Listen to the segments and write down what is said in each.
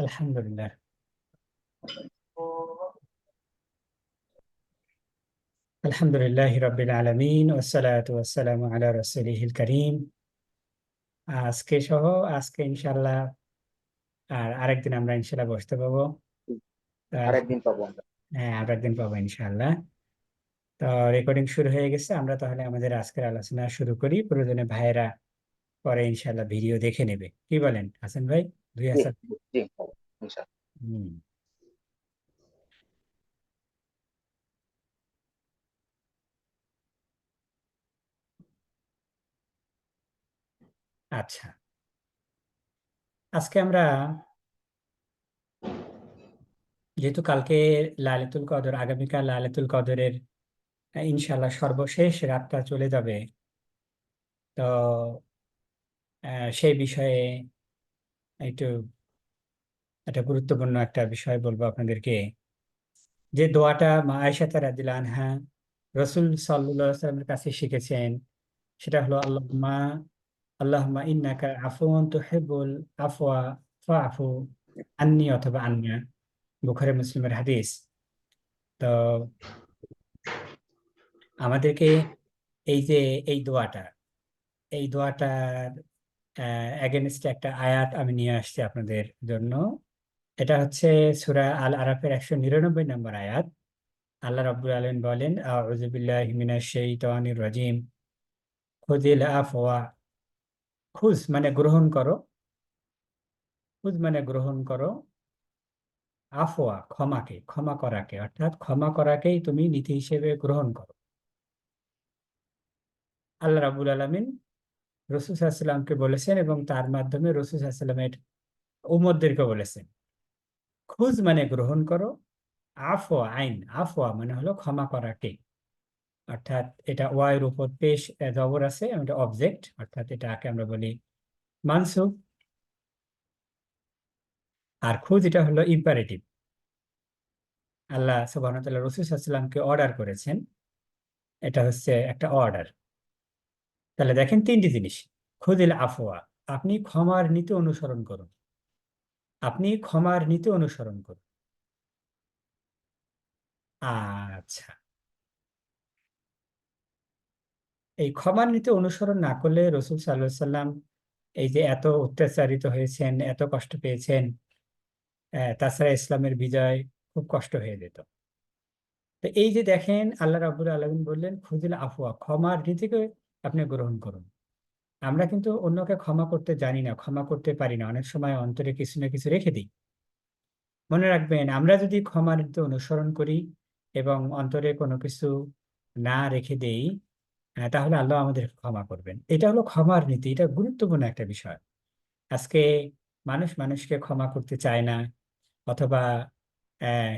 আলহামদুলিল্লাহ। আলহামদুলিল্লাহ রাব্বিল আলামিন ওয়াসসালাতু ওয়াসসালামু আলা রাসূলিহিল কারীম। আজকে ইনশাআল্লাহ আরেকদিন আমরা ইনশাআল্লাহ বসতে পাবো। আহ, আরেকদিন পাবো আমরা। হ্যাঁ, আরেকদিন পাবো ইনশাআল্লাহ। তো রেকর্ডিং শুরু হয়ে গেছে, আমরা তাহলে আমাদের আজকের আলোচনা শুরু করি। প্রয়োজনে ভাইয়েরা পরে ইনশাআল্লাহ ভিডিও দেখে নেবে, কি বলেন হাসান ভাই? দুই জি, হাসান। জি, পাবো, ইনশাআল্লাহ। হুম। আচ্ছা, আজকে আমরা যেহেতু কালকে লাইলাতুল কদর, আগামীকাল লাইলাতুল কদরের ইনশাআল্লাহ সর্বশেষ রাতটা চলে যাবে। তো সেই বিষয়ে একটু একটা গুরুত্বপূর্ণ একটা বিষয় বলবো আপনাদেরকে। যে দোয়াটা মা আয়েশা রাদিয়াল্লাহু আনহা রসুল সাল্লাল্লাহু আলাইহি সাল্লামের কাছে শিখেছেন, সেটা হলো আল্লাহুম্মা ইন্নাকা আফুউন তুহিব্বুল আফওয়া ফাআফু আন্নি অথবা আন্না। বুখারী মুসলিমের হাদিস। তো আমাদেরকে এই যে এই দোয়াটার এগেনস্টে একটা আয়াত আমি নিয়ে আসছি আপনাদের জন্য। এটা হচ্ছে সূরা আল আরাফের 199 নম্বর আয়াত। আল্লাহ রাব্বুল আলামিন বলেন, আউযু বিল্লাহি মিনাশ শাইতানির রাজিম, খুযিল আফওয়া। খুজ মানে গ্রহণ করো, খুজ মানে গ্রহণ করো, আফওয়া ক্ষমাকে, ক্ষমা করাকে, অর্থাৎ ক্ষমা করাকেই তুমি নীতি হিসেবে গ্রহণ করো। আল্লাহ রাব্বুল আলামিন রাসূল সাল্লাল্লাহু আলাইহি সাল্লামকে বলেছেন এবং তার মাধ্যমে রাসূল সাল্লাল্লাহু আলাইহি সাল্লামের উম্মতদেরকে বলেছেন। খুজ মানে গ্রহণ করো, আফওয়া আইন, আফওয়া মানে হলো ক্ষমা করাকে। অর্থাৎ এটা ওয়াইয়ের উপর পেশ জবর আছে, এটা অবজেক্ট, অর্থাৎ এটাকে আমরা বলি মানসুব। আর খুদ এটা হলো ইম্পারেটিভ। আল্লাহ সুবহানাহু ওয়া তাআলা রাসূল সাল্লাল্লাহু আলাইহি ওয়াসাল্লামকে অর্ডার করেছেন, এটা হচ্ছে একটা অর্ডার। তাহলে দেখেন তিনটি জিনিস। খুদিল আফওয়া, আপনি ক্ষমার নীতি অনুসরণ করুন, আপনি ক্ষমার নীতি অনুসরণ করুন। আচ্ছা, এই ক্ষমার নীতি অনুসরণ না করলে রাসূল সাল্লাল্লাহু আলাইহি ওয়াসাল্লাম এই যে এত অত্যাচারিত হয়েছেন, এত কষ্ট পেয়েছেন, তাছাড়া ইসলামের বিজয় খুব কষ্ট হয়ে যেত। তো এই যে দেখেন আল্লাহ রাব্বুল আলামিন বললেন খুদিল আফওয়া, ক্ষমার নীতিকে আপনি গ্রহণ করুন। আমরা কিন্তু অন্যকে ক্ষমা করতে জানি না, ক্ষমা করতে পারি না, অনেক সময় অন্তরে কিছু না কিছু রেখে দিই। মনে রাখবেন, আমরা যদি ক্ষমার নীতি অনুসরণ করি এবং অন্তরে কোনো কিছু না রেখে দেই, তাহলে আল্লাহ আমাদের ক্ষমা করবেন। এটা হলো ক্ষমার নীতি, এটা গুরুত্বপূর্ণ একটা বিষয়। আজকে মানুষ মানুষকে ক্ষমা করতে চায় না, অথবা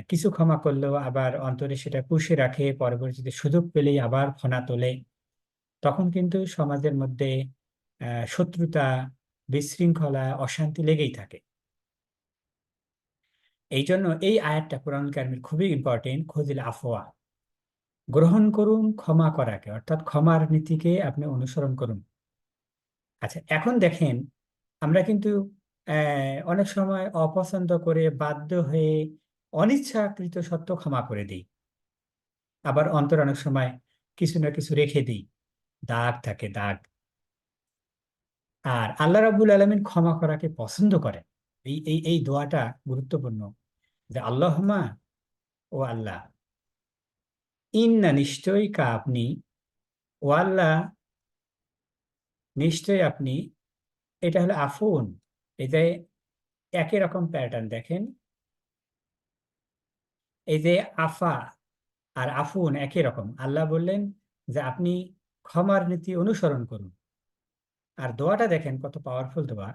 কিছু ক্ষমা করলেও আবার অন্তরে সেটা পুষে রাখে, পরবর্তীতে সুযোগ পেলেই আবার ফনা তোলে। তখন কিন্তু সমাজের মধ্যে শত্রুতা, বিশৃঙ্খলা, অশান্তি লেগেই থাকে। এই জন্য এই আয়াতটা কোরআন কারিমের খুবই ইম্পর্টেন্ট। খুযিল আফওয়া, গ্রহণ করুন ক্ষমা করাকে, অর্থাৎ ক্ষমার নীতিকে আপনি অনুসরণ করুন। আচ্ছা, এখন দেখেন আমরা কিন্তু অনেক সময় অপছন্দ করে, বাধ্য হয়ে, অনিচ্ছাকৃত সত্ত্বেও ক্ষমা করে দিই। আবার অন্তর অনেক সময় কিছু না কিছু রেখে দিই, দাগ থাকে, দাগ। আর আল্লাহ রাব্বুল আলামিন ক্ষমা করাকে পছন্দ করেন। এই দোয়াটা গুরুত্বপূর্ণ, যে আল্লাহুম্মা, ও আল্লাহ, ইন্না নিশ্চয়ই কা আপনি, ও আল্লাহ নিশ্চয়ই আপনি। এটা হলো আফুন। এই যে একই রকম প্যাটার্ন দেখেন, এই যে আফা আর আফুন একই রকম। আল্লাহ বললেন যে আপনি ক্ষমার নীতি অনুসরণ করুন। আর দোয়াটা দেখেন কত পাওয়ারফুল দোয়া,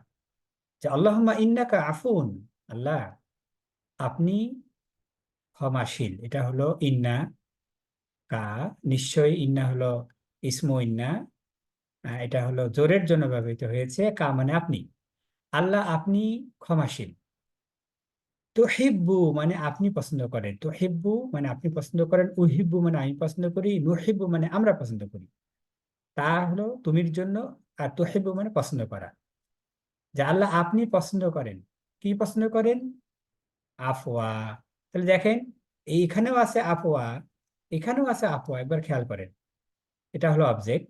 যে আল্লাহুম্মা ইন্নাকা আফুন, আল্লাহ আপনি ক্ষমাশীল। এটা হলো ইন্না কা, নিশ্চয়ই। ইন্না হলো ইসমু ইন্না, এটা হলো জোরের জন্য ব্যবহৃত হয়েছে। কা মানে আপনি, আল্লাহ আপনি ক্ষমাশীল। তুহিব্বু মানে আপনি পছন্দ করেন, তুহিব্বু মানে আপনি পছন্দ করেন, উহিব্বু মানে আমি পছন্দ করি, নুহিব্বু মানে আমরা পছন্দ করি। তা হলো তুমির জন্য, আর তুহিব্বু মানে পছন্দ করা। যে আল্লাহ আপনি পছন্দ করেন কি পছন্দ করেন? আফওয়া। তাহলে দেখেন এইখানেও আছে আফওয়া, এখানেও আছে আফওয়া, একবার খেয়াল করেন। এটা হলো অবজেক্ট,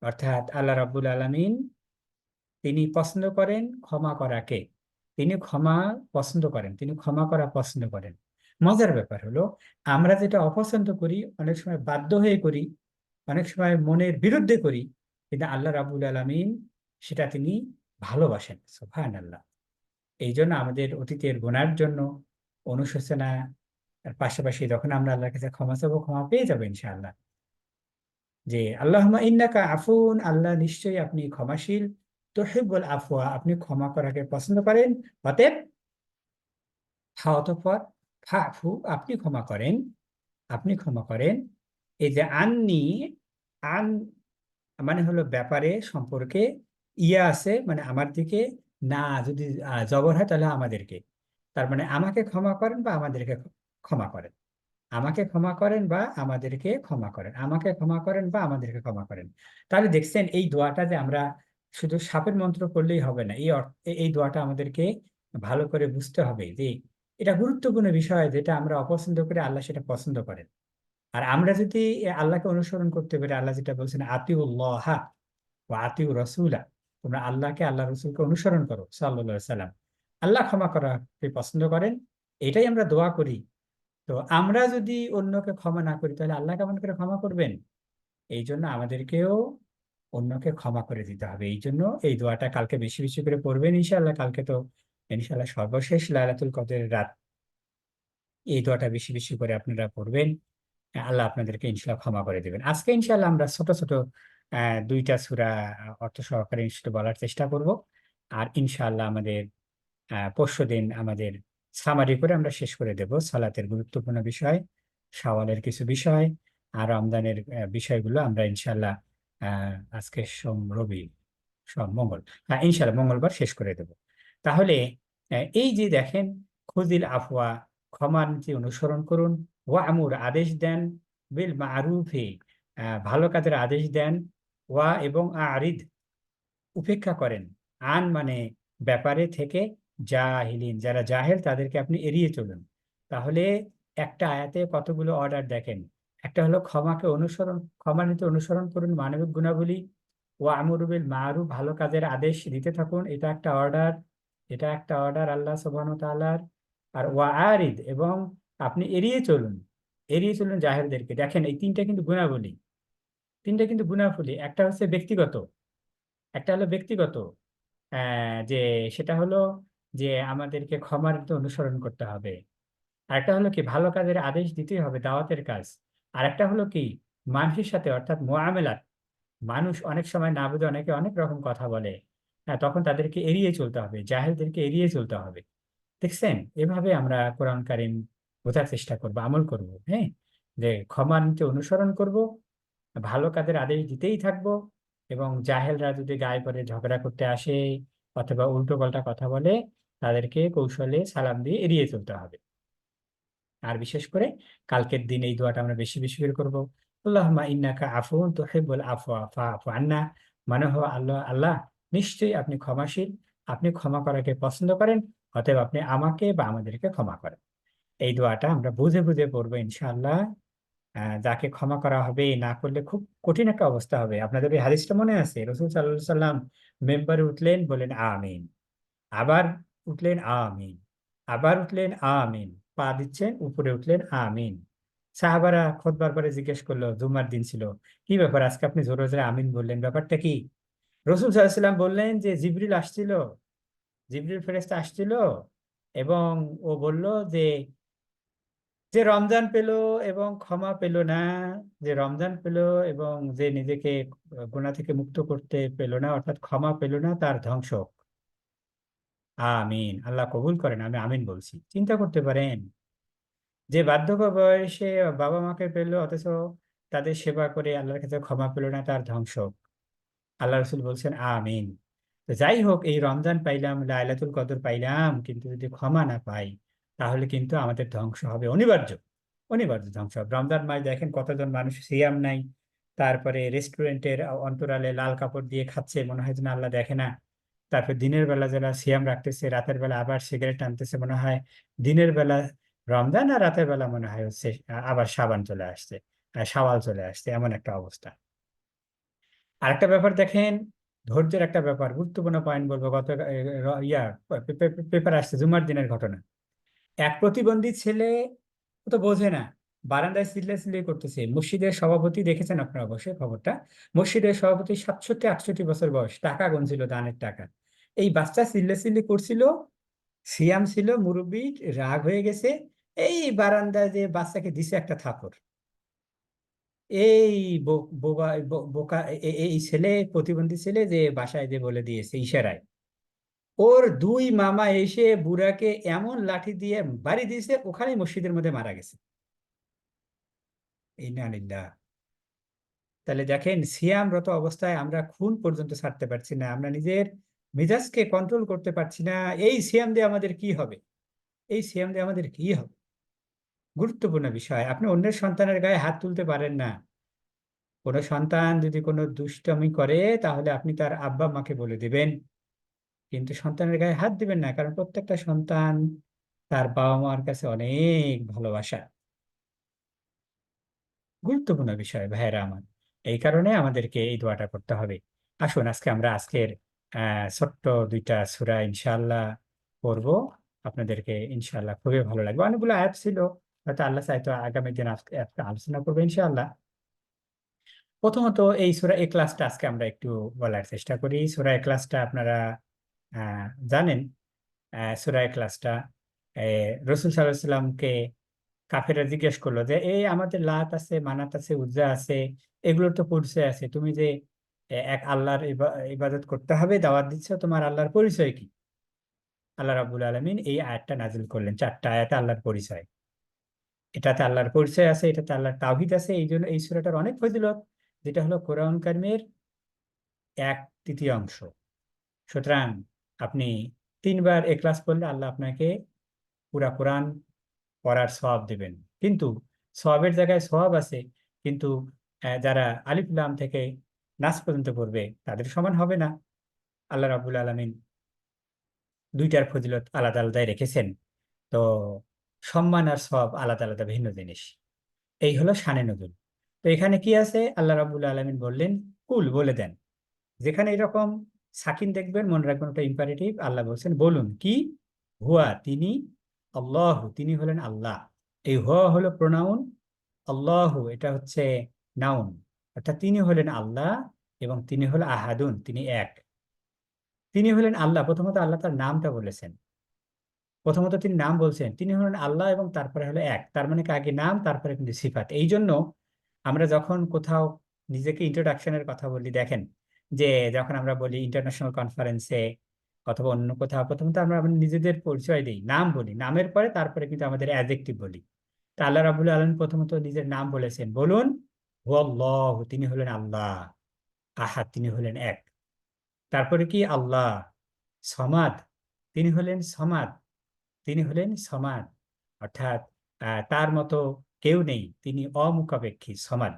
অর্থাৎ আল্লাহ রাব্বুল আলামিন তিনি পছন্দ করেন ক্ষমা করাকে। তিনি ক্ষমা পছন্দ করেন, তিনি ক্ষমা করা পছন্দ করেন। মজার ব্যাপার হলো আমরা যেটা অপছন্দ করি অনেক সময় বাধ্য হয়ে করি, অনেক সময় মনের বিরুদ্ধে করি, কিন্তু আল্লাহ রাব্বুল আলামিন সেটা তিনি ভালোবাসেন। সুবহানাল্লাহ। এই জন্য আমাদের অতীতের গুনার জন্য অনুশোচনা, এর পাশাপাশি যখন আমরা আল্লাহর কাছে ক্ষমা চাবো, ক্ষমা পেয়ে যাবো ইনশাআল্লাহ। যে আল্লাহুম্মা ইন্নাকা আফুন, আল্লাহ নিশ্চয়ই আপনি ক্ষমাশীল, তুহিব্বুল আফওয়া, আপনি ক্ষমা করাকে পছন্দ করেন। অতএব অতঃপর ফাফু, আপনি ক্ষমা করেন, আপনি ক্ষমা করেন। এই যে আননি, আন মানে হলো ব্যাপারে সম্পর্কে, ইয়া আছে মানে আমার দিকে, না যদি জবর হয় তাহলে আমাদেরকে, তার মানে আমাকে ক্ষমা করেন বা আমাদেরকে ক্ষমা করেন, আমাকে ক্ষমা করেন বা আমাদেরকে ক্ষমা করেন, আমাকে ক্ষমা করেন বা আমাদেরকে ক্ষমা করেন। তাহলে দেখছেন এই দোয়াটা যে আমরা শুধু সাপের মন্ত্র করলেই হবে না, এই দোয়াটা আমাদেরকে ভালো করে বুঝতে হবে যে এটা গুরুত্বপূর্ণ বিষয়, যেটা আমরা অপছন্দ করে আল্লাহ সেটা পছন্দ করেন। আর আমরা যদি আল্লাহকে অনুসরণ করতে পারি, আল্লাহ যেটা বলছেন আতিউল্লাহ ও আতিউ রসুলা, তোমরা আল্লাহকে আল্লাহ রসুলকে অনুসরণ করো সাল্লাল্লাহু আলাইহি সাল্লাম, আল্লাহ ক্ষমা করাকে পছন্দ করেন। এটাই আমরা দোয়া করি। তো আমরা যদি অন্যকে ক্ষমা না করি তাহলে আল্লাহ কেমন করে ক্ষমা করবেন? এই জন্য আমাদেরকেও অন্যকে ক্ষমা করে দিতে হবে। এই জন্য এই দোয়াটা কালকে বেশি বেশি করে পড়বেন ইনশাআল্লাহ। কালকে তো ইনশাআল্লাহ সর্বশেষ লাইলাতুল কদরের রাত। এই দোয়াটা বেশি বেশি করে আপনারা পড়বেন, আল্লাহ আপনাদেরকে ইনশাআল্লাহ ক্ষমা করে দেবেন। আজকে ইনশাআল্লাহ আমরা ছোট ছোট দুইটা সূরা অর্থ সহকারে ইনশাআল্লাহ বলার চেষ্টা করব। আর ইনশাআল্লাহ আমাদের পরশুদিন আমাদের সামারি করে আমরা শেষ করে দেব সালাতের গুরুত্বপূর্ণ বিষয়, শাওয়ালের কিছু বিষয়, আর রমজানের বিষয়গুলো আমরা ইনশাআল্লাহ আজকে রবি, মঙ্গল, হ্যাঁ ইনশাআল্লাহ মঙ্গলবার শেষ করে দেব। তাহলে এই যে দেখেন, খুযিল আফওয়া, ক্ষমার নীতি অনুসরণ করুন, ওয়া আমুর আদেশ দেন, বিল মারুফি ভালো কাজের আদেশ দেন, ওয়া এবং আরিদ উপেক্ষা করেন, আন মানে ব্যাপারে থেকে, জাহিলিন যারা জাহেল তাদেরকে আপনি এড়িয়ে চলুন। তাহলে একটা আয়াতে কতগুলো অর্ডার দেখেন। একটা হলো ক্ষমাকে অনুসরণ, ক্ষমা নীতি অনুসরণ করুন, মানবিক গুণাবলী, ও আমরু বিল মারুফ ভালো কাজের আদেশ দিতে থাকুন, এটা একটা অর্ডার, এটা একটা অর্ডার আল্লাহ সুবহানাহু ওয়া তাআলার। আর ওয়া আরিদ এবং আপনি এড়িয়ে চলুন, এড়িয়ে চলুন জাহেলদেরকে। দেখেন এই তিনটা কিন্তু গুণাবলী, তিনটা কিন্তু গুণাবলী। একটা হচ্ছে ব্যক্তিগত, একটা হলো ব্যক্তিগত, যে সেটা হলো যে আমাদেরকে ক্ষমার তো অনুসরণ করতে হবে। আরেকটা হলো কি ভালো কাজের আদেশ দিতেই হবে, দাওয়াতের কাজ। আরেকটা হলো কি মানুষের সাথে অর্থাৎ মুআমেলাত, মানুষ অনেক সময় না বুঝে অনেকে অনেক রকম কথা বলে, হ্যাঁ তখন তাদেরকে এড়িয়ে চলতে হবে, জাহেলদেরকে এড়িয়ে চলতে হবে। দেখছেন, এভাবে আমরা কোরআন কারীম বোঝার চেষ্টা করব, আমল করব, হ্যাঁ, যে ক্ষমার নীতি অনুসরণ করব, ভালো কাজের আদেশ দিতেই থাকবো, এবং জাহেলরা যদি গায়ে পড়ে ঝগড়া করতে আসে অথবা উল্টো পাল্টা কথা বলে, তাদেরকে কৌশলে সালাম দিয়ে এড়িয়ে চলতে হবে। আর বিশেষ করে কালকের দিন এই দোয়াটা আমরা বেশি বেশি করে করবো, আল্লাহুম্মা ইন্নাকা আফুউন তুহিব্বুল আফওয়া ফাআফু আন্না, মানে হলো আল্লাহ, আল্লাহ নিশ্চয়ই আপনি ক্ষমাশীল, আপনি ক্ষমা করাকে পছন্দ করেন, অতএব আপনি আমাকে বা আমাদেরকে ক্ষমা করেন। এই দোয়াটা আমরা বুঝে বুঝে পড়বো ইনশাআল্লাহ। যাকে ক্ষমা করা হবে, না করলে খুব কঠিন একটা অবস্থা হবে। আপনাদের এই হাদিসটা মনে আছে? রাসূল সাল্লাল্লাহু আলাইহি সাল্লাম মেম্বারে উঠলেন, বলেন আমিন, আবার উঠলেন আমিন, আবার উঠলেন আমিন, পা দিচ্ছেন উপরে উঠলেন আমিন। সাহাবারা খুতবার পরে জিজ্ঞেস করলো, জুমার দিন ছিল, কি ব্যাপার আজকে আপনি জোরে জোরে আমিন বললেন, ব্যাপারটা কি? রাসূল সাল্লাল্লাহু আলাইহি সাল্লাম বললেন যে জিবরিল আসছিল, জিবরিল ফেরেশতা আসছিল, এবং ও বলল যে যে রমজান পেল এবং ক্ষমা পেল না, যে রমজান পেল এবং যে নিজেকে গুনাহ থেকে মুক্ত করতে পেল না অর্থাৎ ক্ষমা পেল না, তার ধ্বংস হোক। আমিন, আল্লাহ কবুল করেন, আমি আমিন বলছি। চিন্তা করতে পারেন যে বার্ধক্য বয়সে বাবা মাকে পেল অথচ তাদের সেবা করে আল্লাহর কাছে ক্ষমা পেল না, তার ধ্বংস হোক। আল্লাহ রসুল বলছেন আমিন। তো যাই হোক, এই রমজান পাইলাম, লাইলাতুল কদর পাইলাম, কিন্তু যদি ক্ষমা না পাই তাহলে কিন্তু আমাদের ধ্বংস হবে, অনিবার্য, অনিবার্য ধ্বংস হবে। রমজান মাস দেখেন কতজন মানুষ সিয়াম নাই, তারপরে রেস্টুরেন্টের অন্তরালে লাল কাপড় দিয়ে খাচ্ছে, মনে হয় যেন আল্লাহ দেখে না। তারপর দিনের বেলা যারা সিয়াম রাখতেছে, রাতের বেলা আবার সিগারেট টানতেছে, মনে হয় দিনের বেলা রমজান আর রাতের বেলা মনে হয় হচ্ছে আবার সাবান চলে আসছে, শাওয়াল চলে আসছে, এমন একটা অবস্থা। আরেকটা ব্যাপার দেখেন, ধৈর্যের একটা ব্যাপার, গুরুত্বপূর্ণ পয়েন্ট বলবো। গত ইয়া পেপার আসছে জুমার দিনের ঘটনা। এক প্রতিবন্ধী ছেলে, ও তো বোঝে না, বারান্দায় চিল্লাচিল্লি করতেছে। মসজিদের সভাপতি, দেখেছেন আপনারা অবশ্যই খবরটা, মসজিদের সভাপতি 67-68 বছর বয়স, টাকা গুনছিল, দানের টাকা। এই বাচ্চা চিল্লাচিল্লি করছিল, সিয়াম ছিল, মুরব্বি, রাগ হয়ে গেছে, এই বারান্দায় যে বাচ্চাকে দিছে একটা থাপড়। এই বোবা বোকা এই ছেলে, প্রতিবন্ধী ছেলে, যে বাসায় যে বলে দিয়েছে ইশারায়, ওর দুই মামা এসে বুড়াকে এমন লাঠি দিয়ে বাড়ি দিয়েছে, ওখানেই মসজিদের মধ্যে মারা গেছে। ইন্না লিল্লাহ। তাহলে দেখেন, সিয়ামরত অবস্থায় আমরা খুন পর্যন্ত ছাড়তে পারছি না, আমরা নিজের মেজাজকে কন্ট্রোল করতে পারছি না। এই সিয়াম দিয়ে আমাদের কি হবে? এই সিয়াম দিয়ে আমাদের কি হবে? গুরুত্বপূর্ণ বিষয়। আপনি অন্যের সন্তানের গায়ে হাত তুলতে পারেন না। কোনো সন্তান যদি কোনো দুষ্টামি করে, তাহলে আপনি তার আব্বা মাকে বলে দিবেন, কিন্তু সন্তানের গায়ে হাত দিবেন না, কারণ প্রত্যেকটা সন্তান তার বাবা মার কাছে অনেক ভালোবাসা। গুরুত্বপূর্ণ বিষয় ভাইয়েরা আমার। এই কারণে আমাদেরকে এই দোয়াটা করতে হবে। আসুন আজকে আমরা আজকের ছোট্ট দুইটা সূরা ইনশাআল্লাহ পড়বো। আপনাদেরকে ইনশাআল্লাহ খুবই ভালো লাগবে। অনেকগুলো আয়াত ছিল, হয়তো আল্লাহ চাইতো আগামী দিন আজকে আলোচনা করবো ইনশাআল্লাহ। প্রথমত এই সূরা ইখলাসটা আজকে আমরা একটু বলার চেষ্টা করি। সূরা ইখলাসটা আপনারা জানেন। সূরা ইখলাসটা রাসূল সাল্লাল্লাহু আলাইহি সাল্লামকে কাফেররা জিজ্ঞেস করলো যে, এই আমাদের লাত আছে, মানাত আছে, উজ্জা আছে, এগুলোর তো পরিচয় আছে, তুমি যে এক আল্লাহর ইবাদত করতে হবে দাওয়াত দিচ্ছ, তোমার আল্লাহর পরিচয় কি? আল্লাহ রাব্বুল আলামিন এই আয়াতটা নাজিল করলেন। 4টা আয়াতে আল্লাহর পরিচয়, এটাতে আল্লাহর পরিচয় আছে, এটাতে আল্লাহর তাওহীদ আছে। এই জন্য এই সূরাটার অনেক ফজিলত, যেটা হলো কোরআন কারিমের 1/3 সুতরাং আপনি 3বার ইখলাস পড়লে আল্লাহ আপনাকে পুরা কোরআন পড়ার সওয়াব দিবেন। কিন্তু সওয়াবের জায়গায় সওয়াব আছে, কিন্তু যারা আলিফ লাম থেকে নাস পর্যন্ত পড়বে তাদের সমান হবে না। আল্লাহ রাব্বুল আলামিন দুইটার ফজিলত আলাদা আলাদাই রেখেছেন। তো সম্মান আর সওয়াব আলাদা আলাদা ভিন্ন জিনিস। এই হলো শানে নজুল। তো এখানে কি আছে, আল্লাহ রাব্বুল আলামিন বললেন কুল, বলে দেন। যেখানে এরকম সাকিন দেখবেন মনে রাখবেন ওটা ইম্পারেটিভ। আল্লাহ বলছেন বলুন কি, হুয়া তিনি, আল্লাহ তিনি হলেন আল্লাহ। এই হুয়া হলো প্রোনাউন, আল্লাহ এটা হচ্ছে নাউন। অর্থাৎ তিনি হলেন আল্লাহ এবং তিনি হল আহাদুন, তিনি এক। তিনি হলেন আল্লাহ, প্রথমত আল্লাহ তার নামটা বলেছেন, প্রথমত তিনি নাম বলছেন, তিনি হলেন আল্লাহ এবং তারপরে হলো এক। তার মানে কি, আগে নাম তারপরে কিন্তু সিফাত। এই জন্য আমরা যখন কোথাও নিজেকে ইন্ট্রোডাকশনের কথা বলি, দেখেন যে যখন আমরা বলি ইন্টারন্যাশনাল কনফারেন্সে অথবা অন্য কোথাও, প্রথমত আমরা আমাদের নিজেদের পরিচয় দিই, নাম বলি, নামের পরে তারপরে কিন্তু আমাদের অ্যাডজেক্টিভ বলি। তা আল্লাহ রাব্বুল আলামিন প্রথমত নিজের নাম বলেছেন, বলুন হুয়াল্লাহু তিনি হলেন আল্লাহ, আহাদ তিনি হলেন এক। তারপরে কি, আল্লাহ সমাদ তিনি হলেন সমাদ, তিনি হলেন সমাদ, অর্থাৎ তার মতো কেউ নেই, তিনি অমুখাপেক্ষী সমাদ,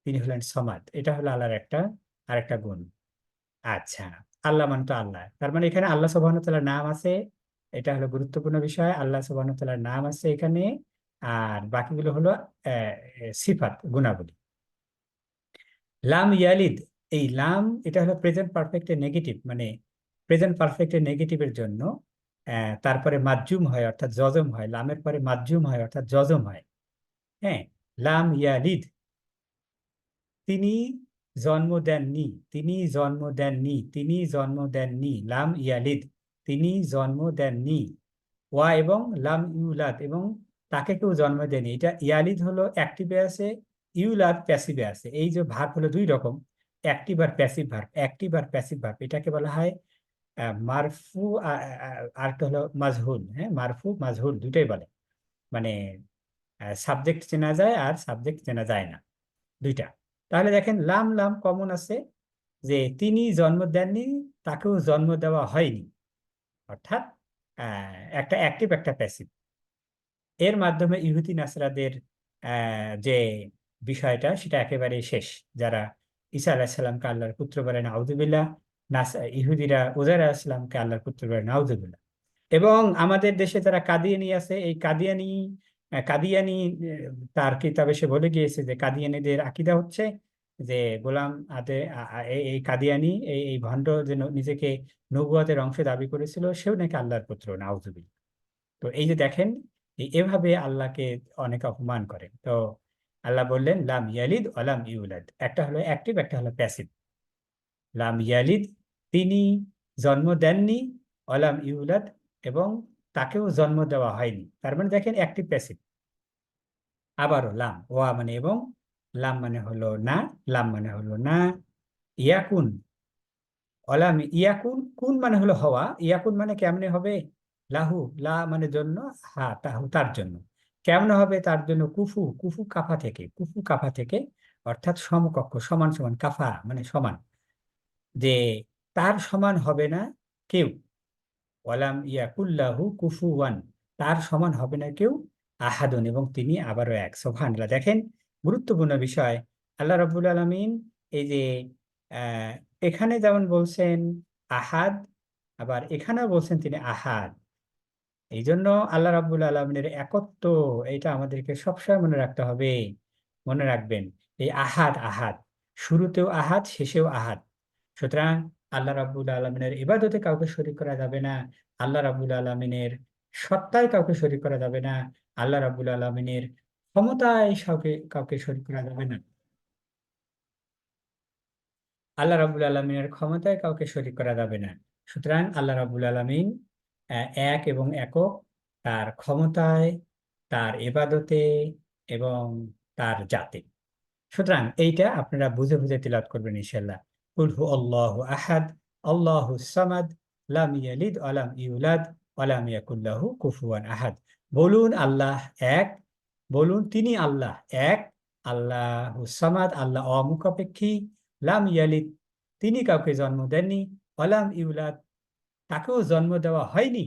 তিনি হলেন সমাদ। এটা হলো আল্লাহর একটা আরেকটা গুণ। আচ্ছা, আল্লাহ মানে তো আল্লাহ, তার মানে এখানে আল্লাহ সুবহানাহু ওয়া তাআলার নাম আছে। এটা হলো গুরুত্বপূর্ণ বিষয়, আল্লাহ সুবহানাহু ওয়া তাআলার নাম আছে এখানে। আর বাকিগুলো হলো সিফাত, গুণাবলী। লাম ইয়ালিদ, এই লাম এটা হলো প্রেজেন্ট পারফেক্টের নেগেটিভ, মানে প্রেজেন্ট পারফেক্টের নেগেটিভের জন্য তারপরে মাজ্জুম হয়, অর্থাৎ জজম হয়, লামের পরে মাজ্জুম হয় অর্থাৎ জজম হয়। হ্যাঁ, লাম ইয়ালিদ, তিনি জন্ম দেননি, তিনি জন্ম দেননি, তিনি জন্ম দেননি, লাম ইয়ালিদ তিনি জন্ম দেননি। ওয়া এবং লাম ইউলাদ, এবং তাকে কেউ জন্ম দেয়নি। এটা ইয়ালিদ হলো অ্যাক্টিভে আছে, ইউলাদ প্যাসিভে আছে। এই যে ভার্ব হলো দুই রকম, অ্যাক্টিভ আর প্যাসিভ ভার্ব। অ্যাক্টিভ আর প্যাসিভ ভার্ব এটাকে বলা হয় মারফু, আরেকটা হলো মাজহুল। হ্যাঁ, মারফু মাজহুল দুটোই বলে, মানে সাবজেক্ট চেনা যায় আর সাবজেক্ট চেনা যায় না, দুইটা। তাহলে দেখেন লাম লাম কমন আছে, যে তিনি জন্ম দেননি, তাকেও জন্ম দেওয়া হয়নি, অর্থাৎ একটা অ্যাক্টিভ একটা প্যাসিভ। এর মাধ্যমে ইহুদি নাসরাদের যে বিষয়টা সেটা একেবারে শেষ। যারা ঈসা আলাইহিস সালামকে আল্লাহর পুত্র বলেন, আউযুবিল্লাহ, ইহুদিরা উজাইর আলাইহিস সালামকে আল্লাহর পুত্র বলে, নাউজুবিল্লাহ। এবং আমাদের দেশে যারা কাদিয়ানি আছে, এই কাদিয়ানি তার কিতাবে সে বলে গিয়েছে যে কাদিয়ানীদের আকীদা হচ্ছে যে গোলাম আদে এই কাদিয়ানি এই ভণ্ড যে নিজেকে নবুয়তের অংশ দাবি করেছিল, সেও নাকি আল্লাহর পুত্র, নাউজুবিল্লাহ। তো এই যে দেখেন, এভাবে আল্লাহকে অনেকে অপমান করে। তো আল্লাহ বললেন লাম ইয়ালিদ ওয়ালাম ইউলাদ, একটা হলো অ্যাক্টিভ, একটা হলো প্যাসিভ। লাম ইয়ালিদ, তিনি জন্ম দেননি, ওয়ালাম ইউলাদ, এবং তাকেও জন্ম দেওয়া হয়নি। তার মানে দেখেন অ্যাক্টিভ প্যাসিভ। আবারও লাম, ওয়া মানে এবং, লাম মানে হলো না, লাম মানে হলো না, ইয়াকুন, অলাম ইয়াকুন, কুন মানে হলো হওয়া, ইয়াকুন মানে কেমনে হবে, লাহু, লা মানে জন্য, হা তাহু তার জন্য, কেমনে হবে তার জন্য, কুফু, কুফু কাফা থেকে, কুফু কাফা থেকে, অর্থাৎ সমকক্ষ, সমান সমান, কাফা মানে সমান, যে তার সমান হবে না কেউ। ওয়ালাম ইয়াকুল্লাহু কুফুওয়ান, তার সমান হবে না কেউ, আহাদুন, এবং তিনি আবারও এক। সুবহানাল্লাহ। দেখেন গুরুত্বপূর্ণ বিষয়। আল্লাহ রাব্বুল আলামিন এই যে আহ, এখানে যেমন বলছেন আহাদ, আবার এখানেও বলছেন তিনি আহাদ। এই জন্য আল্লাহ রাব্বুল আলামিনের একত্ব, এটা আমাদেরকে সবসময় মনে রাখতে হবে। মনে রাখবেন, এই আহাদ, আহাদ, শুরুতেও আহাদ, শেষেও আহাদ। সুতরাং আল্লাহ রাব্বুল আলামিনের ইবাদতে কাউকে শরীক করা যাবে না। আল্লাহ রাব্বুল আলামিনের সত্তায় কাউকে শরীক করা যাবে না। আল্লাহ রাব্বুল আলামিনের ক্ষমতায় কাউকে কাউকে শরীক করা যাবে না। আল্লাহ রাব্বুল আলামিনের ক্ষমতায় কাউকে শরীক করা যাবে না। সুতরাং আল্লাহ রাব্বুল আলামিন এক এবং একক, তার ক্ষমতায়, তার ইবাদতে, এবং তার জাতে। সুতরাং এইটা আপনারা বুঝে বুঝে তিলাওয়াত করবেন ইনশাআল্লাহ। কুল হু আল্লাহু আহাদ, আল্লাহু সামাদ, লাম ইয়ালিদ ওয়া লাম ইউলাদ ওয়া লাম ইয়াকুল লাহু কুফুয়ান আহাদ। বলুন আল্লাহ এক, বলুন তিনি আল্লাহ এক, আল্লাহু সামাদ, আল্লাহ অমুখাপেক্ষী, লাম ইয়ালিদ, তিনি কাউকে জন্ম দেননি, ওয়া লাম ইউলাদ, তাকেও জন্ম দেওয়া হয়নি,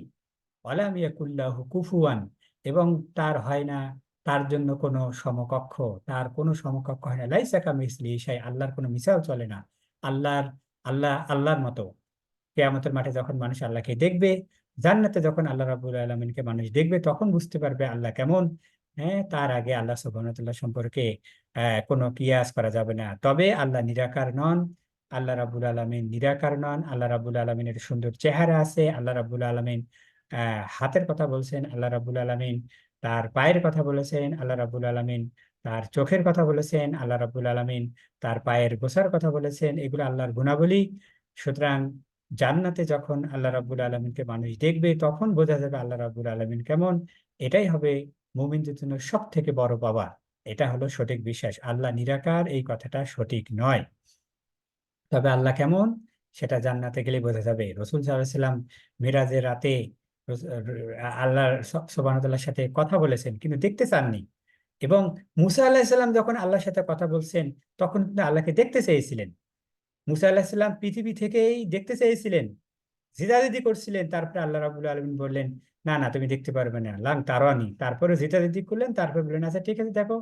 ওয়ালাম ইয়াকুল্লাহু কুফুয়ান, এবং তার হয় না, তার জন্য কোনো সমকক্ষ, তার কোনো সমকক্ষ হয় না। লাইসা কামিসলিহি শাই, আল্লাহর কোনো মিসাল চলে না। আল্লাহর, আল্লাহর মতো। কিয়ামতের মাঠে যখন মানুষ আল্লাহকে দেখবে, জান্নাতে যখন আল্লাহ রাব্বুল আলামিনকে মানুষ দেখবে, তখন বুঝতে পারবে আল্লাহ কেমন। হ্যাঁ, তার আগে আল্লাহ সুবহানাহু ওয়া তাআলা সম্পর্কে কোনো কিয়াস করা যাবে না। তবে আল্লাহ নিরাকার নন, আল্লাহ রাব্বুল আলামিন নিরাকার নন। আল্লাহ রাব্বুল আলামিনের সুন্দর চেহারা আছে। আল্লাহ রাব্বুল আলামিন হাতের কথা বলছেন, আল্লাহ রাব্বুল আলামিন তার পায়ের কথা বলেছেন, আল্লাহ রাব্বুল আলামিন তার চোখের কথা বলেছেন, আল্লাহ রাব্বুল আলামিন তার পায়ের গোছার কথা বলেছেন। এগুলো আল্লাহর গুণাবলী। সুতরাং জান্নাতে যখন আল্লাহ রাব্বুল আলামিনকে মানুষ দেখবে, তখন বোঝা যাবে আল্লাহ রাব্বুল আলামিন কেমন। এটাই হবে মুমিনদের জন্য সব থেকে বড় পাওয়া। এটা হলো সঠিক বিশ্বাস, আল্লাহ নিরাকার এই কথাটা সঠিক নয়। তবে আল্লাহ কেমন সেটা জান্নাতে গেলে বোঝা যাবে। রসুল সাল্লাল্লাহু আলাইহি সাল্লাম মিরাজের রাতে আল্লাহ সুবহানাহু ওয়া তাআলার সাথে কথা বলেছেন, কিন্তু দেখতে চাননি। এবং মুসা আলাইহিস সালাম যখন আল্লাহর সাথে কথা বলছেন, তখন কিন্তু আল্লাহকে দেখতে চেয়েছিলেন। মুসা আলাইহিস সালাম পৃথিবী থেকেই দেখতে চেয়েছিলেন, জিদাজিদি করছিলেন। তারপরে আল্লাহ রাব্বুল আলামিন বললেন, না না, তুমি দেখতে পারবে না, লাং তারানি। তারপরে জিদাজিদি করলেন, তারপরে বললেন আচ্ছা ঠিক আছে, দেখো,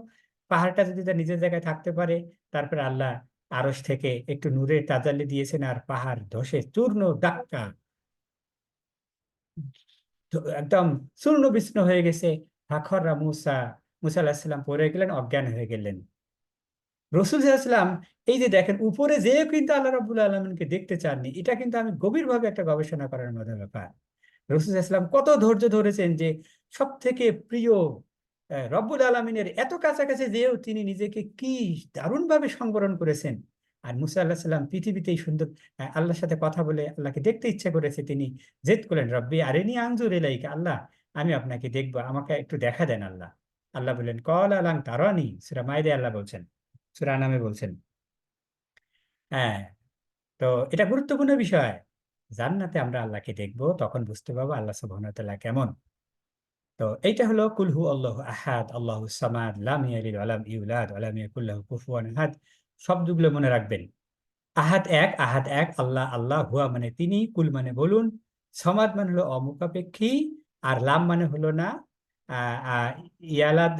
পাহাড়টা যদি তার নিজের জায়গায় থাকতে পারে। তারপরে আল্লাহ আরশ থেকে একটু নূরের তাজাল্লি দিয়েছেন, আর পাহাড় ধসে চূর্ণ দাক্কা, একদম চূর্ণ বিচূর্ণ হয়ে গেছে। ফাখররা মুসা, মুসা আলাহিসাল্লাম পড়ে গেলেন, অজ্ঞান হয়ে গেলেন। রসুল সাল্লাল্লাহু, এই যে দেখেন, উপরে যেয়ে কিন্তু আল্লাহ রাব্বুল আলামিনকে দেখতে চাননি। এটা কিন্তু আমি গভীরভাবে একটা গবেষণা করার মতো ব্যাপার। রসুল ইসলাম কত ধৈর্য ধরেছেন, যে সব থেকে প্রিয় রব্বুল আলমিনের এত কাছাকাছি যেও তিনি নিজেকে কি দারুণ ভাবে সংবরণ করেছেন। আর মুসা আল্লাহ সাল্লাম পৃথিবীতেই সুন্দর আল্লাহর সাথে কথা বলে আল্লাহকে দেখতে ইচ্ছে করেছে, তিনি জেদ করলেন, রব্বি আরিনি আনজুর ইলাইকা, আল্লাহ আমি আপনাকে দেখবো, আমাকে একটু দেখা দেন আল্লাহ। আল্লাহ বললেন কল আলাং তারানি, সূরা মাইদে আল্লাহ বলছেন, সূরা আনামে বলছেন। হ্যাঁ, তো এটা গুরুত্বপূর্ণ বিষয়। জান্নাতে আমরা আল্লাহকে দেখবো, তখন বুঝতে পারবো আল্লাহ সুবহানাহু ওয়া তাআলা কেমন। তো এইটা হলো কুল হু আল্লাহু আহাদ, আল্লাহু সামাদ, লাম ইয়ালিদ ওয়া লাম ইউলাদ ওয়া লাম ইয়াকুল লাহু কুফুয়ান আহাদ। শব্দগুলো মনে রাখবেন। আহাদ এক, আহাদ এক, আল্লাহ আল্লাহ, হুয়া মানে তিনি, কুল মানে বলুন, সমাদ মানে হলো অমুখাপেক্ষী, আর লাম মানে হলো না, আহ, আহ, ইয়ালাদ,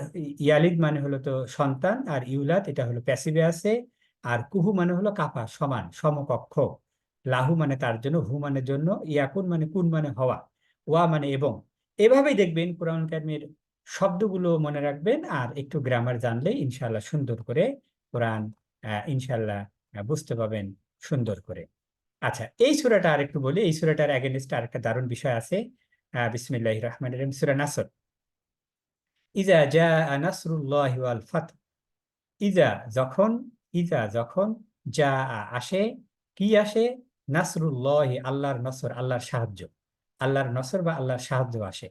ইয়ালিদ মানে হলো তো সন্তান, আর ইউলাদ এটা হলো প্যাসিভে আছে, আর কুহু মানে হলো কাফা, সমান সমকক্ষ। লাহু মানে তার জন্য, হু মানে জন্য, ইয়াকুন মানে কুন মানে হওয়া, ওয়া মানে এবং। এভাবেই দেখবেন কোরআন কারিমের শব্দগুলো মনে রাখবেন, আর একটু গ্রামার জানলে ইনশাআল্লাহ সুন্দর করে কোরআন ইনশাআল্লাহ বুঝতে পাবেন সুন্দর করে। আচ্ছা, এই সূরাটা আর একটু বলি। এই সূরাটার এগেইনস্টে আরেকটা দারুণ বিষয় আছে। বিসমিল্লাহির রহমানির রহিম, সূরা নাসর। ইজা জাআ নাসরুল্লাহি ওয়াল ফাত। ইজা যখন, ইজা যখন, যা আসে, কি আসে, নাসরুল্লাহি আল্লাহর নসর, আল্লাহর সাহায্য, আল্লাহর নসর বা আল্লাহর সাহায্য আসে।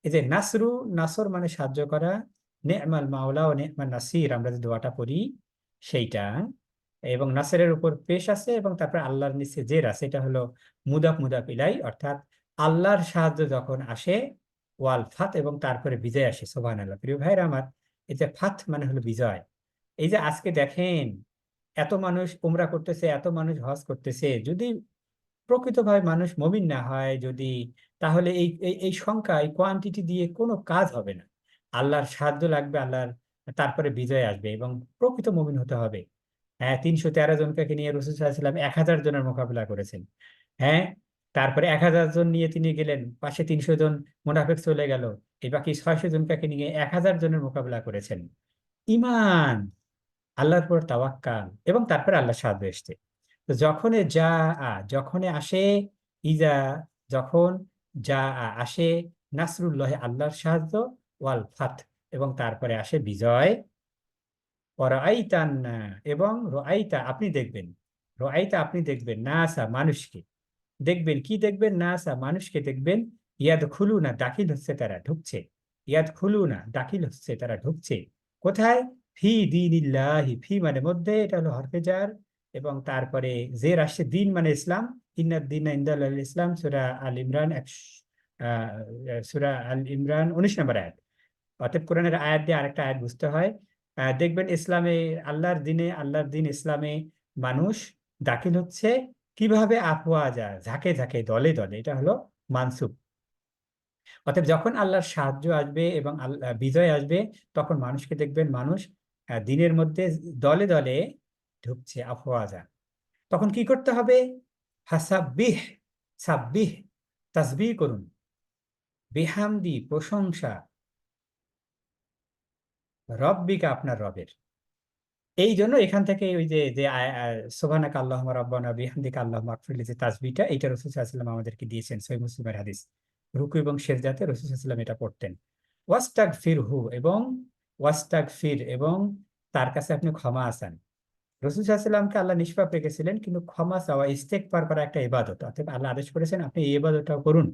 এই যে নাসরু, নাসর মানে সাহায্য করা, নেমাল মাওলা ও নেমাল নাসির আমরা যে দোয়াটা পড়ি সেইটা। এবং নাসরের উপর পেশ আছে এবং তারপর আল্লাহর নিচে জের আছে, এটা হলো মুদাফ মুদাফ ইলাই, অর্থাৎ আল্লাহর সাহায্য যখন আসে, ওয়াল ফাত এবং তারপরে বিজয় আসে। সুবহানাল্লাহ। প্রিয় ভাইরা আমার, এই যে ফাত মানে হলো বিজয়। এই যে আজকে দেখেন এত মানুষ উমরা করতেছে, এত মানুষ হজ করতেছে, যদি প্রকৃতভাবে মানুষ মুমিন না হয় যদি, তাহলে এই এই এই সংখ্যা, এই কোয়ান্টিটি দিয়ে কোনো কাজ হবে না। আল্লাহর সাহায্য লাগবে, আল্লাহর তারপরে বিজয় আসবে এবং প্রকৃত মুমিন হতে হবে। হ্যাঁ, 313 জনকে নিয়ে রাসূল সাল্লাল্লাহু আলাইহি ওয়াসাল্লাম 1000 জনের মোকাবিলা করেছেন। হ্যাঁ, তারপরে 1000 জন নিয়ে তিনি গেলেন, পাশে 300 জন মুনাফিক চলে গেল, এই বাকি 600 জনকে নিয়ে 1000 জনের মোকাবিলা করেছেন। ইমান, আল্লাহর উপর তাওয়াক্কাল, এবং তারপরে আল্লাহর সাহায্য এসছে। তো যখন যা যখন আসে, ইজা যখন, যা আসে, নাসরুল্লাহ আল্লাহর সাহায্য, ওয়াল ফাত এবং তারপরে আসে বিজয়, ওয়ারাআইতান এবং রাআইতা আপনি দেখবেন, রাআইতা আপনি দেখবেন, নাসা মানুষকে দেখবেন, কি দেখবেন, নাসা মানুষকে দেখবেন, ইয়াদ খুলুনা দাখিল হচ্ছে তারা ঢুকছে, ইয়াদ খুলুনা দাখিল হচ্ছে তারা ঢুকছে, কোথায়, ফি দীনিল্লাহি, ফি মানে মধ্যে, এটা হলো হরফে জার, এবং তারপরে জের আসছে, দিন মানে ইসলাম, ইন্নাদ দীনা ইনদাল্লাহিল ইসলাম, সূরা আল ইমরান সূরা আল ইমরান 19 নম্বর আয়াত। অতএব কোরআনের আয়াত দিয়ে আরেকটা আয়াত বুঝতে হয়। দেখবেন ইসলামে, আল্লাহর দিনে, আল্লাহর দিন ইসলামে মানুষ দাখিল হচ্ছে কিভাবে, আফওয়াজা ঝাঁকে ঝাঁকে, দলে দলে, এটা হলো মানসুব। অতএব যখন আল্লাহর সাহায্য আসবে এবং আল্লাহ বিজয় আসবে, তখন মানুষকে দেখবেন, মানুষ দিনের মধ্যে দলে দলে ঢুকছে, আফওয়াজা। তখন কি করতে হবে, ফাসাব্বিহ, সাব্বিহ তাসবিহ করুন, বিহামদি প্রশংসা, রব্বিকা আপনার রবের। এই জন্য এখান থেকে ওই যে যে সুবহানাকা আল্লাহুম্মা রাব্বানা বিহামদিকা আল্লাহুম্মা আগফিরলি, যে তাসবিহটা, এইটা রাসূল সাল্লাল্লাহু আলাইহি ওয়াসাল্লাম আমাদেরকে দিয়েছেন, সহিহ মুসলিমের হাদিস। রুকু এবং সেজদাতে রাসূল সাল্লাল্লাহু আলাইহি ওয়াসাল্লাম এটা পড়তেন। ওয়াস্তাগফিরহু এবং ওয়াস্তাগফির এবং তার কাছে আপনি ক্ষমা আছেন। রাসূল সাল্লাল্লাহু আলাইহি ওয়াসাল্লামকে আল্লাহ নিষ্পাপ রেখেছিলেন, কিন্তু ক্ষমা চাওয়া, ইস্তেগফার করা একটা ইবাদত। অতএব আল্লাহ আদেশ করেছেন আপনি এই ইবাদতটাও করুন।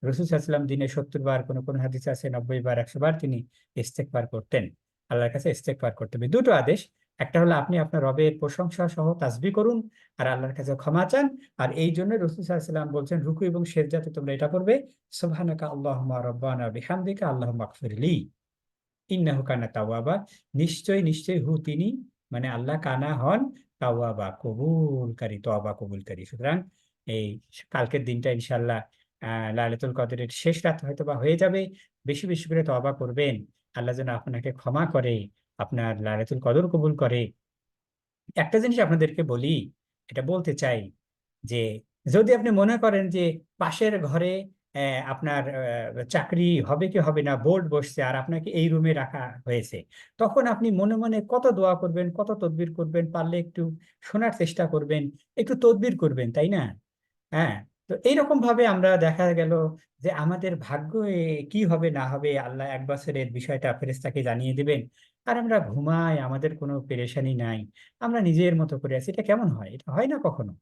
রাসূল সাল্লাল্লাহু আলাইহি ওয়াসাল্লাম দিনে 70 বার, কোন কোন হাদিসে আছে 90 বার, 100 বার তিনি ইস্তেগফার করতেন। আল্লাহর কাছে ইস্তেগফার করতে হবে। দুটো আদেশ, একটা হলো আপনি আপনার রবের প্রশংসা সহ তাসবিহ করুন, আর আল্লাহর কাছে ক্ষমা চান। আর এই জন্য রাসূল সাল্লাল্লাহু আলাইহি ওয়াসাল্লাম বলছেন, রুকু এবং সেজদাতে তোমরা এটা করবে, সুবহানাকা আল্লাহুম্মা রাব্বানা বিহামদিকা আল্লাহুম্মা আগফিরলি ইন্নাহু কানা তাওয়াবা। নিশ্চয়ই, নিশ্চয়ই, হু তিনি মানে আল্লাহ, কানা হন, তাওয়াবা কবুলকারী, তওবা কবুলকারী। সুতরাং এই কালকের দিনটা ইনশাআল্লাহ লাইলাতুল কদরের শেষ রাত হয়তো বা হয়ে যাবে। বেশি বেশি করে তওবা করবেন, আল্লাহ যেন আপনাকে ক্ষমা করে, আপনার লাইলাতুল কদর কবুল করে। একটা জিনিস আপনাদেরকে বলি, এটা বলতে চাই, যে যদি আপনি মনে করেন যে পাশের ঘরে আপনার চাকরি হবে কি হবে না, বোর্ড বসছে আর আপনাকে এই রুমে রাখা হয়েছে, তখন আপনি মনে মনে কত দোয়া করবেন, কত তদবির করবেন, পারলে একটু শোনার চেষ্টা করবেন, একটু তদবির করবেন, তাই না? হ্যাঁ। তো এইরকম ভাবে আমরা দেখা গেল যে আমাদের ভাগ্য কি হবে না হবে, আল্লাহ 1 বছরের বিষয়টা ফেরেশতাকে জানিয়ে দিবেন, আর আমরা ঘুমাই, আমাদের কোনো পেরেশানি নাই, আমরা নিজের মতো করে আছি। এটা কেমন হয়? এটা হয় না কখনো।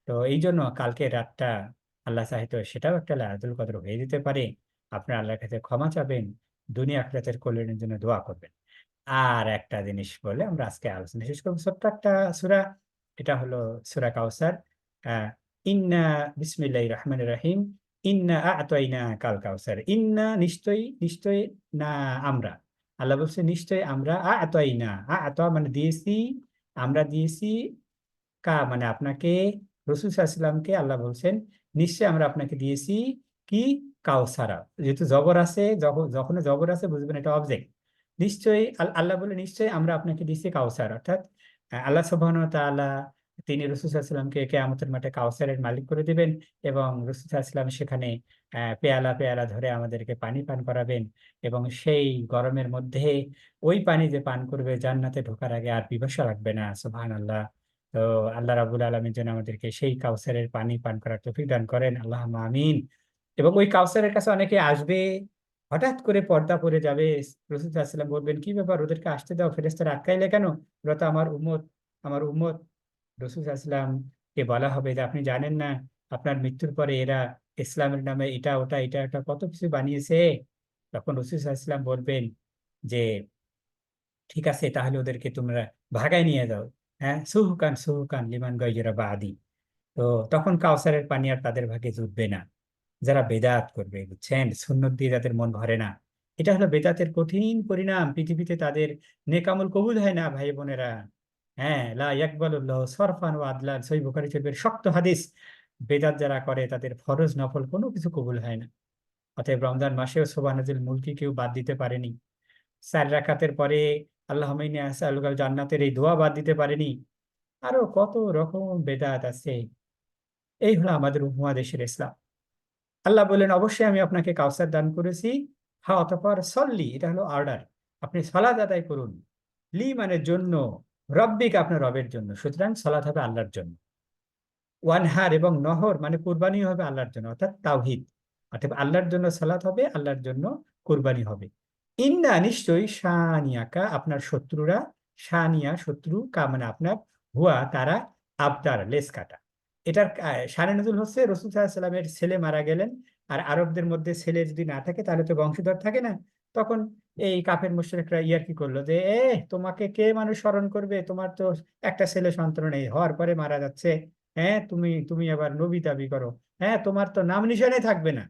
তো এই জন্য কালকে রাতটা আল্লাহ চাহিত সেটাও একটা লাইলাতুল কদর হয়ে যেতে পারে। আপনার আল্লাহর কাছে ক্ষমা চাবেন, দুনিয়া আখিরাতের কল্যাণের জন্য দোয়া করবেন। আর একটা জিনিস বলে আমরা আজকে আলোচনা শেষ করবো, ছোট্ট একটা সূরা, এটা হলো সূরা কাউসার। আহ ইন্না, বিসমিল্লাহির রহমানির রহিম, ইন্না আ'তাইনা কাল কাউসার। ইন্না নিশ্চয়ই, নিশ্চয়ই, না আমরা, আল্লাহ বলছে নিশ্চয়ই আমরা, আ'তাইনা, আ'তা মানে দিয়েছি, আমরা দিয়েছি, কা মানে আপনাকে, রাসূল সাল্লাল্লাহু আলাইহি ওয়াসাল্লামকে আল্লাহ বলছেন নিশ্চয়ই আমরা আপনাকে দিয়েছি কি, কাউসারা। যেহেতু জবর আছে, যখন জবর আছে বুঝবেন এটা অবজেক্ট। নিশ্চয়ই, আল্লাহ বলে নিশ্চয়ই আমরা আপনাকে দিয়েছি কাউসার, অর্থাৎ আল্লাহ সুবহানাহু ওয়া তাআলা তিনি রাসূল সাল্লাল্লাহু আলাইহি ওয়াসাল্লামকে কিয়ামতের মাঠে কাউসারের মালিক করে দিবেন এবং রাসূল সাল্লাল্লাহু আলাইহি ওয়াসাল্লাম সেখানে পেয়ালা পেয়ালা ধরে আমাদেরকে পানি পান করাবেন এবং সেই গরমের মধ্যে ওই পানি যে পান করবে জান্নাতে ঢোকার আগে আর পিপাসা লাগবে না। সুবহানাল্লাহ। তো আল্লাহ রাব্বুল আলামিন যেন আমাদেরকে সেই কাউসারের পানি পান করার তৌফিক দান করেন, আল্লাহুম্মা আমিন। এবং ওই কাউসারের কাছে অনেকে আসবে, হঠাৎ করে পর্দা পড়ে যাবে। রাসূল সাল্লাল্লাহু আলাইহি ওয়াসাল্লাম বলবেন, কি ব্যাপার, ওদেরকে আসতে দাও, ফেরেশতারা আটকাইলে কেন? ওরা তো আমার উম্মত, আমার উম্মত। রাসূল সাল্লাল্লাহু আলাইহি ওয়াসাল্লাম কে বলা হবে যে আপনি জানেন না আপনার মৃত্যুর পরে এরা ইসলামের নামে এটা ওটা এটা ওটা কত কিছু বানিয়েছে। তখন রাসূল সাল্লাল্লাহু আলাইহি ওয়াসাল্লাম বলবেন যে ঠিক আছে, তাহলে ওদেরকে তোমরা ভাগায় নিয়ে যাও। হ্যাঁ, সুহুকান সুহুকান লিমান গায়রা বাদি। তো তখন কাউসারের পানি আর তাদের ভাগে জুটবে না, যারা বেদাত করবে, বুঝছেন, সুন্নত দিয়ে যাদের মন ভরে না। এটা হলো বেদাতের কঠিন পরিণাম। পৃথিবীতে তাদের নেকামল কবুল হয় না, ভাই বোনেরা। হ্যাঁ, লা ইয়াকবালুল্লাহ সরফান ওয়া আদলান, সহিহ বুখারী শরীফের শক্ত হাদিস। বেদাত যারা করে তাদের ফরজ নফল কোনো কিছু কবুল হয় না। অতএব রমজান মাসেও সুবহানাল মুলকি কেউ বাদ দিতে পারেনি। 4 রাকাতের পরে আল্লাহুম্মা ইন্নী আসআলুকাল জান্নাতের এই দোয়া বাদ দিতে পারেনি। আরো কত রকম বেদাত আছে। এই হলো আমাদের উপমহাদেশের ইসলাম। আল্লাহ বললেন, অবশ্যই আমি আপনাকে কাউসার দান করেছি। হ্যাঁ, অতঃপর সল্লি, এটা হলো অর্ডার, আপনি সালাত আদায় করুন। লি মানে জন্য, রব্বিক আপনার রবের জন্য, সুতরাং সালাত হবে আল্লাহর জন্য। ওয়ানহার এবং নহর মানে কুরবানি হবে আল্লাহর জন্য, অর্থাৎ তাওহীদ। অর্থাৎ আল্লাহর জন্য সালাত হবে, আল্লাহর জন্য কুরবানি হবে। ইন্না নিশ্চয়ই শানিয়াকা আপনার শত্রুরা, শানিয়া শত্রু কা মানে আপনার, হুয়া তারা, আবতার লেস কাটা। এটার শানে নজুল হচ্ছে রাসূল সাল্লাল্লাহু আলাইহি ওয়াসাল্লামের ছেলে মারা গেলেন। আর আরবদের মধ্যে ছেলে যদি না থাকে তাহলে তো বংশধর থাকে না। তখন এই কাফের মুশরিকরা ইয়ার্কি করলো যে তোমাকে কে মানুষ স্মরণ করবে, তোমার তো একটা ছেলে সন্তান নেই, হওয়ার পরে মারা যাচ্ছে। হ্যাঁ, তুমি তুমি আবার নবী দাবি করো। হ্যাঁ, তোমার তো নাম নিশানে থাকবে না।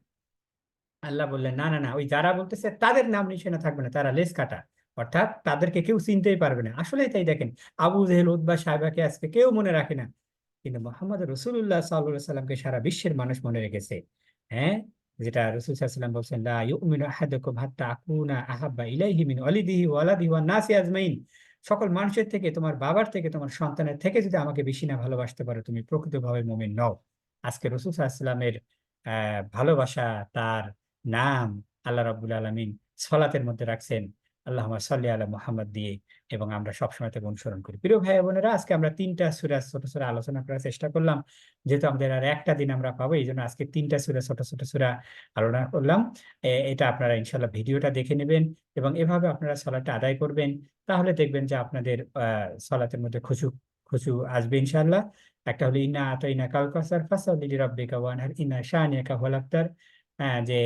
আল্লাহ বললেন, না না না, ওই যারা বলতেছে তাদের নাম নিশানা থাকবে না, তারা লেস কাটা। অর্থাৎ তাদেরকে কেউ চিনতেই পারবে না। আসলেই তাই, দেখেন, আবু জেহেল উতবা সাহেবাকে আজকে কেউ মনে রাখে না, কিন্তু মোহাম্মদ রসুল্লাহ সাল্লাল্লাহু সাল্লামকে সারা বিশ্বের মানুষ মনে রেখেছে। হ্যাঁ, যেটা রসুল সাল্লাম বলছেন, লা ইউমিনু আহাদুকুম হাত্তা আকুনা আহাব্বা ইলাইহি মিন ওয়ালিদিহি ওয়া ওয়ালাদিহি ওয়ান নাসি আজমাইন। সকল মানুষের থেকে, তোমার বাবার থেকে, তোমার সন্তানের থেকে যদি আমাকে বেশি না ভালোবাসতে পারো, তুমি প্রকৃতভাবে মুমিন নও। আজকে রসুল সাল্লামের ভালোবাসা, তার নাম আল্লাহ রাব্বুল আলামিন সলাতের মধ্যে রাখছেন, আল্লাহুম্মা সাল্লি আলা মুহাম্মদ দিয়ে, এবং আমরা সবসময় তাকে অনুসরণ করি। প্রিয় ভাই বোনেরা, আজকে আমরা 3টা সূরা ছোট ছোট আলোচনা করার চেষ্টা করলাম। যেহেতু আমাদের আর একটা দিন আমরা পাবো, এই জন্য আজকে 3টা সূরা ছোট ছোট সূরা আলোচনা করলাম। এটা আপনারা ইনশাল্লাহ ভিডিওটা দেখে নেবেন এবং এভাবে আপনারা সালাতটা আদায় করবেন। তাহলে দেখবেন যে আপনাদের সালাতের মধ্যে খুশু খুশু আসবে ইনশাআল্লাহ। একটা হলো ইন্না আতাইনা কাল কাউসার ফাসাল্লি লিরাব্বিকা ওয়ানহার ইন্না শানিয়াকা হুয়াল আবতার। যে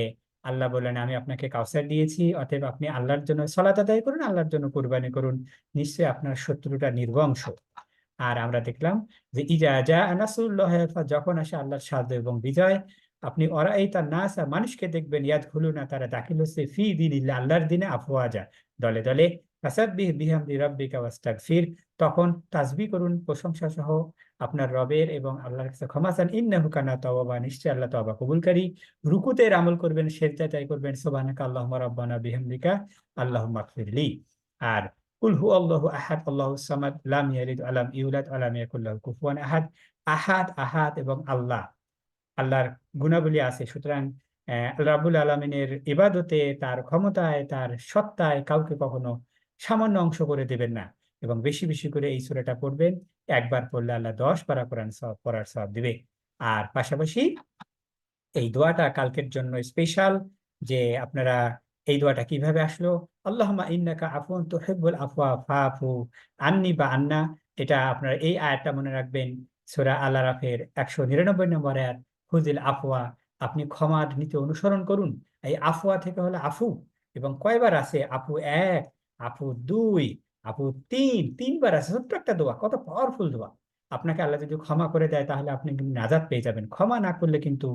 আল্লাহ বললেন, আমি আপনাকে কাউসার দিয়েছি, অতএব আপনি আল্লাহর জন্য সালাত আদায় করুন, আল্লাহর জন্য কুরবানি করুন, নিশ্চয়ই আপনার শত্রুটা নির্বংশ। আর আমরা দেখলাম যে ইজা জা নাসরুল্লাহ, যখন আসে আল্লাহর সাহায্য এবং বিজয়, আপনি ওরা এই তার নাস মানুষকে দেখবেন, ইয়াদ খুলুনা তারা দাখিল হচ্ছে ফি দিনিল্লাহ আল্লাহর দিনে, আফওয়াজা দলে দলে। ফাসাব্বিহ বিহামদি রাব্বিকা ওয়াস্তাগফির, তখন তাসবিহ করুন প্রশংসা সহ আপনার রবের এবং আল্লাহর কাছে ক্ষমা চান। ইন্নাহু কানা তাওয়াবা, নিশ্চয় আল্লাহ তওবা কবুলকারী। রুকুতে আমল করবেন, সেজদায় তাই করবেন সুবহানাকা আল্লাহুম্মা রাব্বানা বিহামদিকা আল্লাহুম্মা গফিরলি। আর কুল হু আল্লাহু আহাদ আল্লাহুস সামাদ লাম ইয়ালিদ ওয়া লাম ইউলাদ ওয়া লাম ইয়াকুল লাহু কুফুয়ান আহাদ। আহাদ আহাদ এবং আল্লাহ, আল্লাহর গুণাবলী আছে। সুতরাং আল্লাহ রাব্বুল আলামিনের ইবাদতে, তার ক্ষমতায়, তার সত্তায় কাউকে কখনো সামান্য অংশ করে দেবেন না। এবং বেশি বেশি করে এই সূরাটা পড়বেন। একবার পড়লে আল্লাহ 10 পারা কোরআন পড়ার সওয়াব দিবে। আর পাশাপাশি এই দোয়াটা কালকের জন্য স্পেশাল, যে আপনারা এই দোয়াটা কিভাবে আসলো, আল্লাহুম্মা ইন্নাকা আফুন তুহিব্বুল আফওয়া ফাফু আন্নি বা আন্না। এটা আপনারা এই আয়াতটা মনে রাখবেন, সূরা আল আরাফের 199 নম্বর আয়াত, খুযিল আফওয়া, আপনি ক্ষমার নীতি অনুসরণ করুন। এই আফওয়া থেকে হলো আফু, এবং কয়বার আছে, আফু 1, আফু 2, আফু 3, 3বার আছে। ছোট্ট একটা দোয়া, কত পাওয়ারফুল দোয়া। আপনাকে আল্লাহ যদি ক্ষমা করে দেয় তাহলে আপনি কিন্তু নাজাত পেয়ে যাবেন, ক্ষমা না করলে কিন্তু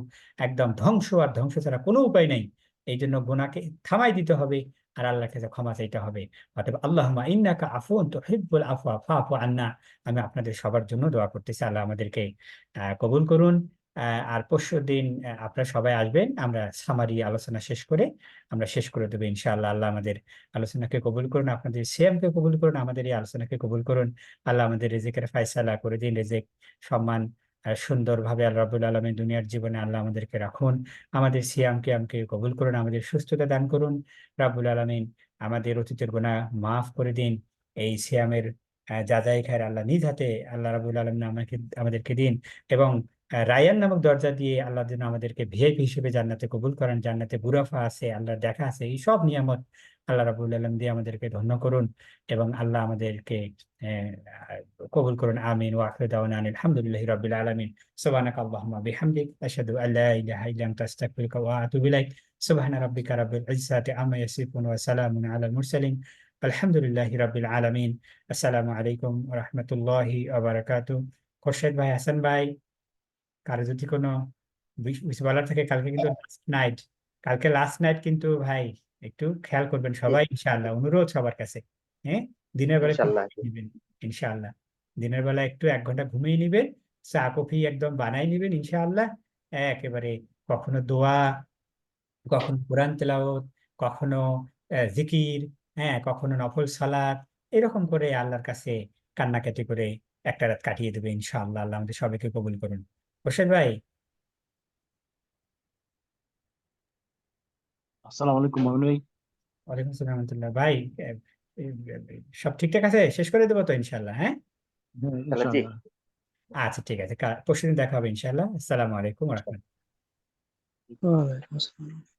একদম ধ্বংস, আর ধ্বংস ছাড়া কোনো উপায় নাই। এই জন্য গুনাহকে থামাই দিতে হবে আর আল্লাহর কাছে ক্ষমা চাইতে হবে। অতএব আল্লাহুম্মা ইন্নাকা আফুন তুহিব্বুল আফওয়া ফাফু আন্না। আমি আপনাদের সবার জন্য দোয়া করতেছি, আল্লাহ আমাদেরকে কবুল করুন। আর পরশুদিন আপনারা সবাই আসবেন, আমরা সামারি আলোচনা শেষ করে আমরা শেষ করে দেবো ইনশাআল্লাহ। আল্লাহ আমাদের আলোচনাকে কবুল করুন, আপনাদের সিয়ামকে কবুল করুন, আমাদের এই আলোচনাকে কবুল করুন। আল্লাহ আমাদের রিজিকের ফায়সালা করে দিন, রিজিক সম্মান সুন্দরভাবে আল্লাহ রাব্বুল আলামিন দুনিয়ার জীবনে আল্লাহ আমাদেরকে রাখুন। আমাদের সিয়ামকে আমকে কবুল করুন, আমাদের সুস্থতা দান করুন রাব্বুল আলামিন। আমাদের অতীতের গুনাহ মাফ করে দিন। এই সিয়ামের যাচাই খায়ের আল্লাহ নিজ হাতে আল্লাহ রাব্বুল আলামিন আমাদেরকে দিন। এবং রায়ান নামক দরজা দিয়ে আল্লাহ যেন আমাদেরকে ভিআইপি হিসেবে জান্নাতে কবুল করেন। জান্নাতে বুরাফা আছে, আল্লাহর দেখা আছে, এই সব নিয়ামত আল্লাহ রাব্বুল আলামিন দিয়ে আমাদেরকে ধন্য করুন। এবং আল্লাহ আমাদেরকে কবুল করুন। আমিন। ওয়া আখিরু দাওয়ানা আনিল হামদুলিল্লাহি রাব্বিল আলামিন। সুবহানাকা আল্লাহুম্মা বিহামদিক আশহাদু আল্লা ইলাহা ইল্লা আনতা আস্তাগফিরুকা ওয়া আতুবু ইলাইক। সুবহানা রাব্বিকা রাব্বিল ইজ্জাতি আম্মা ইয়াসিফুন ওয়া সালামুন আলাল মুরসালিন। আলহামদুলিল্লাহি রাব্বিল আলামিন। আসসালামু আলাইকুম ওয়া রাহমাতুল্লাহি ওয়া বারাকাতুহু। খোরশেদ ভাই, হাসান ভাই, কারো যদি কোনো কিছু বলার থাকে, কালকে কিন্তু লাস্ট নাইট, কালকে লাস্ট নাইট কিন্তু ভাই একটু খেয়াল করবেন জি, সবাই ইনশাআল্লাহ, অনুরোধ সবার কাছে। হ্যাঁ, দিনের বেলা একটু ইনশাল্লাহ। ঘুমিয়ে নিবেন ইনশাআল্লাহ। দিনের বেলা একটু 1 ঘন্টা ঘুমিয়ে নিবেন, চা কফি একদম বানাই নিবেন ইনশাআল্লাহ। একেবারে কখনো দোয়া, কখনো কোরআন তেলাওয়াত, কখনো জিকির, হ্যাঁ, কখনো নফল সালাত, এরকম করে আল্লাহর কাছে কান্নাকাটি করে একটা রাত কাটিয়ে দেবে ইনশাআল্লাহ। আল্লাহ আমাদের সবাইকে কবুল করুন। হোসেন ভাই। আসসালামু আলাইকুম মামুন ভাই। ওয়ালাইকুম আসসালাম রহমতুল্লাহ ভাই। আহ, সব ঠিকঠাক আছে, শেষ করে দেবো তো ইনশাল্লাহ? হ্যাঁ, হ্যাঁ, তাহলে জি। ইনশাআল্লাহ। আচ্ছা ঠিক আছে, পরশুদিন দেখা হবে ইনশাল্লাহ। আসসালামু আলাইকুম রহমতুল্লাহ। ওয়ালাইকুম আসসালাম।